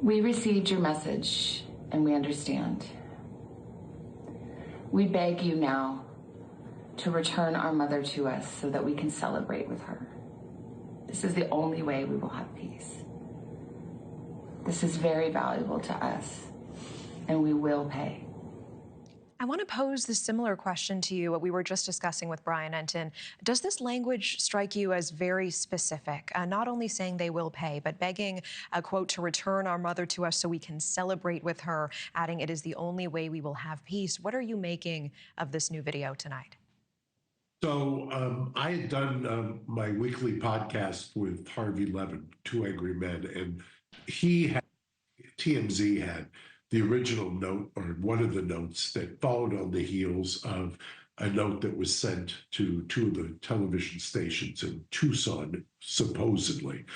We received your message, and we understand. We beg you now to return our mother to us so that we can celebrate with her. This is the only way we will have peace. This is very valuable to us, and we will pay. I want to pose this similar question to you, what we were just discussing with Brian Enton. Does this language strike you as very specific? Not only saying they will pay, but begging, quote, to return our mother to us so we can celebrate with her, adding it is the only way we will have peace. What are you making of this new video tonight? So I had done my weekly podcast with Harvey Levin, Two Angry Men, and TMZ had the original note, or one of the notes that followed on the heels of a note that was sent to two of the television stations in Tucson, supposedly.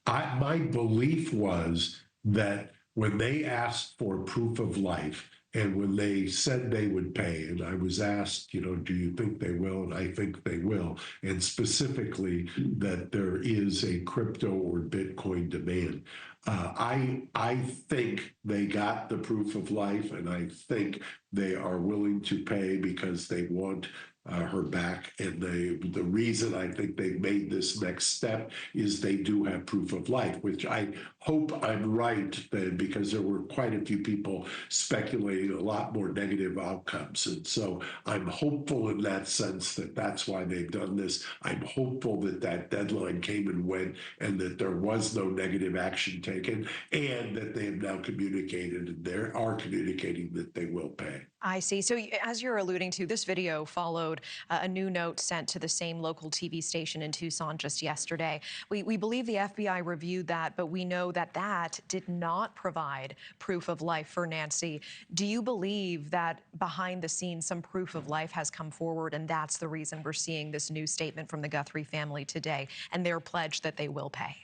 My belief was that when they asked for proof of life, and when they said they would pay, and I was asked, do you think they will? And I think they will. And specifically that there is a crypto or Bitcoin demand. I think they got the proof of life, and I think they are willing to pay because they want her back. And the reason I think they've made this next step is they do have proof of life, which I hope I'm right, then, because there were quite a few people speculating a lot more negative outcomes. And so I'm hopeful in that sense that that's why they've done this. I'm hopeful that that deadline came and went, and that there was no negative action taken, and that they have now communicated, and they are communicating that they will pay. I see. So as you're alluding to, this video followed a new note sent to the same local TV station in Tucson just yesterday. We believe the FBI reviewed that, but we know that that did not provide proof of life for Nancy. Do you believe that behind the scenes some proof of life has come forward, and that's the reason we're seeing this new statement from the Guthrie family today and their pledge that they will pay?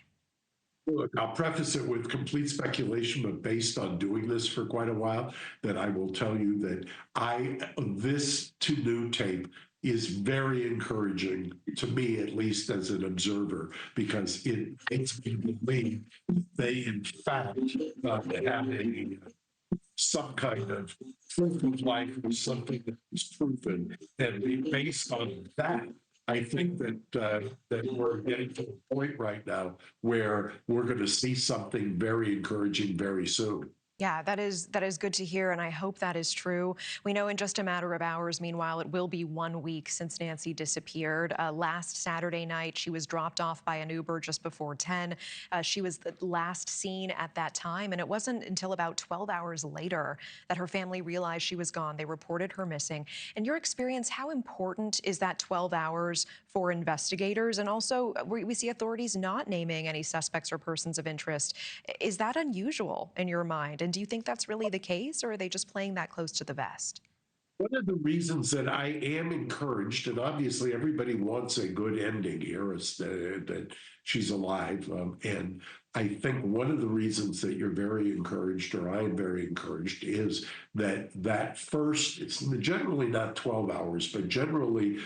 Look, I'll preface it with complete speculation, but based on doing this for quite a while, that I will tell you that this new tape is very encouraging to me, at least as an observer, because it makes me believe they, in fact, have some kind of proof of life or something that is proven, and based on that, I think that we're getting to a point right now where we're going to see something very encouraging very soon. Yeah, that is good to hear, and I hope that is true. We know in just a matter of hours, meanwhile, it will be 1 week since Nancy disappeared. Last Saturday night, she was dropped off by an Uber just before 10. She was the last seen at that time, and it wasn't until about 12 hours later that her family realized she was gone. They reported her missing. In your experience, how important is that 12 hours for investigators? And also, we see authorities not naming any suspects or persons of interest. Is that unusual in your mind? And do you think that's really the case, or are they just playing that close to the vest? One of the reasons that I am encouraged, and obviously everybody wants a good ending here, is that she's alive. And I think one of the reasons that you're very encouraged, or I am very encouraged, is that first, it's generally not 12 hours, but generally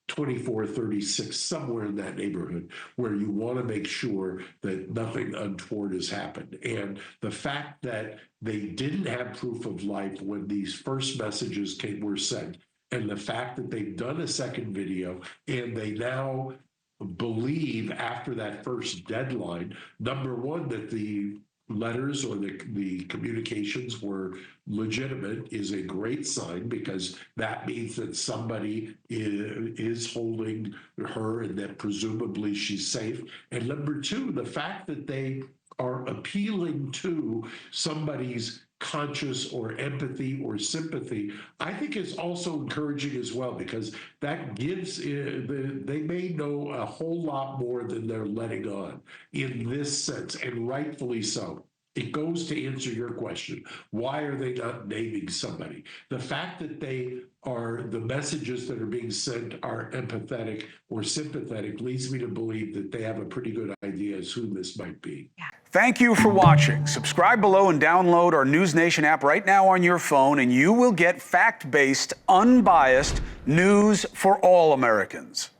24, 36, somewhere in that neighborhood, where you want to make sure that nothing untoward has happened. And the fact that they didn't have proof of life when these first messages were sent, and the fact that they've done a second video, and they now believe after that first deadline, number one, that the letters or the communications were legitimate, is a great sign, because that means that somebody is holding her and that presumably she's safe. And number two, the fact that they are appealing to somebody's conscious or empathy or sympathy, I think is also encouraging as well, because that gives, they may know a whole lot more than they're letting on in this sense, and rightfully so. It goes to answer your question. Why are they not naming somebody? The fact that the messages that are being sent are empathetic or sympathetic leads me to believe that they have a pretty good idea as who this might be. Yeah. Thank you for watching. Subscribe below and download our NewsNation app right now on your phone, and you will get fact-based, unbiased news for all Americans.